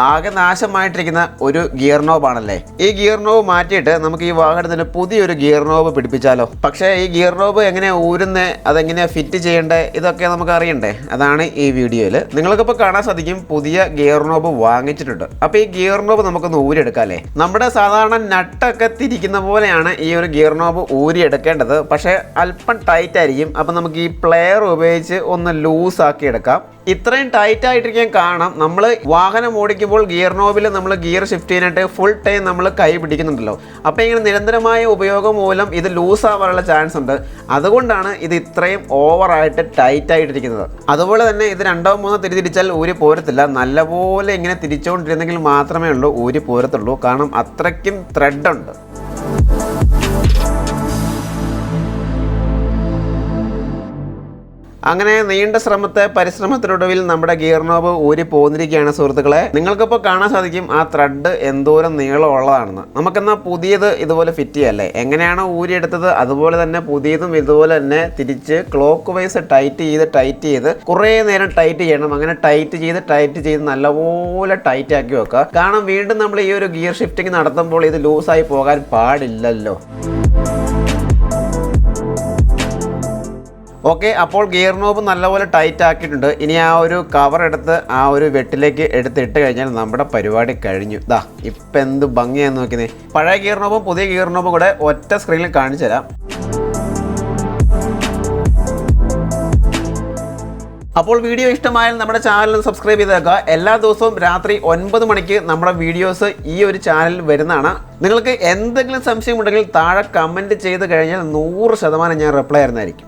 ആകെ നാശമായിട്ടിരിക്കുന്ന ഒരു ഗിയർ നോബാണല്ലേ. ഈ ഗിയർ നോബ് മാറ്റിയിട്ട് നമുക്ക് ഈ വാഹനത്തിന് പുതിയൊരു ഗിയർ നോബ് പിടിപ്പിച്ചാലോ. പക്ഷേ ഈ ഗിയർ നോബ് എങ്ങനെയാണ് ഊരുന്നത്, അതെങ്ങനെയാണ് ഫിറ്റ് ചെയ്യേണ്ടത്, ഇതൊക്കെ നമുക്ക് അറിയണ്ടേ. അതാണ് ഈ വീഡിയോയിൽ. നിങ്ങൾക്കിപ്പോൾ കാണാൻ സാധിക്കും പുതിയ ഗിയർ നോബ് വാങ്ങിച്ചിട്ടുണ്ട്. അപ്പോൾ ഈ ഗിയർ നോബ് നമുക്കൊന്ന് ഊരിയെടുക്കാം അല്ലേ. നമ്മുടെ സാധാരണ നട്ടൊക്കെ തിരിക്കുന്ന പോലെയാണ് ഈ ഒരു ഗിയർ നോബ് ഊരിയെടുക്കേണ്ടത്. പക്ഷേ അല്പം ടൈറ്റ് ആയിരിക്കും. അപ്പം നമുക്ക് ഈ പ്ലെയർ ഉപയോഗിച്ച് ഒന്ന് ലൂസ് ആക്കി എടുക്കാം. ഇത്രയും ടൈറ്റ് ആയിട്ടിരിക്കാൻ കാരണം നമ്മൾ വാഹനം ഓടിക്കുമ്പോൾ ഗിയർ നോബിൽ നമ്മൾ ഗിയർ ഷിഫ്റ്റ് ചെയ്യാനായിട്ട് ഫുൾ ടൈം നമ്മൾ കൈ പിടിക്കുന്നുണ്ടല്ലോ. അപ്പോൾ ഇങ്ങനെ നിരന്തരമായ ഉപയോഗം മൂലം ഇത് ലൂസ് ആവാനുള്ള ചാൻസ് ഉണ്ട്. അതുകൊണ്ടാണ് ഇത് ഇത്രയും ഓവറായിട്ട് ടൈറ്റ് ആയിട്ടിരിക്കുന്നത്. അതുപോലെ തന്നെ ഇത് 2-3 തിരിച്ചാൽ ഊരി പോരത്തില്ല. നല്ലപോലെ ഇങ്ങനെ തിരിച്ചുകൊണ്ടിരുന്നെങ്കിൽ മാത്രമേ ഉള്ളൂ ഊരി പോരത്തുള്ളൂ. കാരണം അത്രയ്ക്കും ത്രെഡ് ഉണ്ട്. അങ്ങനെ നീണ്ട പരിശ്രമത്തിനൊടുവിൽ നമ്മുടെ ഗിയർ നോബ് ഊരി പോന്നിരിക്കുകയാണ് സുഹൃത്തുക്കളെ. നിങ്ങൾക്കിപ്പോൾ കാണാൻ സാധിക്കും ആ ത്രെഡ് എന്തോരം നീളമുള്ളതാണെന്ന്. നമുക്കെന്നാൽ പുതിയത് ഇതുപോലെ ഫിറ്റ് ചെയ്യല്ലേ. എങ്ങനെയാണോ ഊരിയെടുത്തത് അതുപോലെ തന്നെ പുതിയതും ഇതുപോലെ തന്നെ തിരിച്ച് ക്ലോക്ക് വൈസ് ടൈറ്റ് ചെയ്ത് കുറേ നേരം ടൈറ്റ് ചെയ്യണം. അങ്ങനെ ടൈറ്റ് ചെയ്ത് നല്ലപോലെ ടൈറ്റ് ആക്കി വെക്കുക. കാരണം വീണ്ടും നമ്മൾ ഈ ഒരു ഗിയർ ഷിഫ്റ്റിംഗ് നടത്തുമ്പോൾ ഇത് ലൂസായി പോകാൻ പാടില്ലല്ലോ. ഓക്കെ, അപ്പോൾ ഗിയർ നോബ് നല്ലപോലെ ടൈറ്റ് ആക്കിയിട്ടുണ്ട്. ഇനി ആ ഒരു കവർ എടുത്ത് ആ ഒരു വെട്ടിലേക്ക് എടുത്തിട്ട് കഴിഞ്ഞാൽ നമ്മുടെ പരിപാടി കഴിഞ്ഞു. ദാ ഇപ്പം എന്ത് ഭംഗിയാന്ന് നോക്കിയേ. പഴയ ഗിയർ നോബും പുതിയ ഗിയർ നോബും കൂടെ ഒറ്റ സ്ക്രീനിൽ കാണിച്ചു തരാം. അപ്പോൾ വീഡിയോ ഇഷ്ടമായാൽ നമ്മുടെ ചാനൽ സബ്സ്ക്രൈബ് ചെയ്തേക്കുക. എല്ലാ ദിവസവും രാത്രി 9 മണിക്ക് നമ്മുടെ വീഡിയോസ് ഈ ഒരു ചാനലിൽ വരുന്നതാണ്. നിങ്ങൾക്ക് എന്തെങ്കിലും സംശയമുണ്ടെങ്കിൽ താഴെ കമൻറ്റ് ചെയ്ത് കഴിഞ്ഞാൽ 100% ഞാൻ റിപ്ലൈ തരുന്നതായിരിക്കും.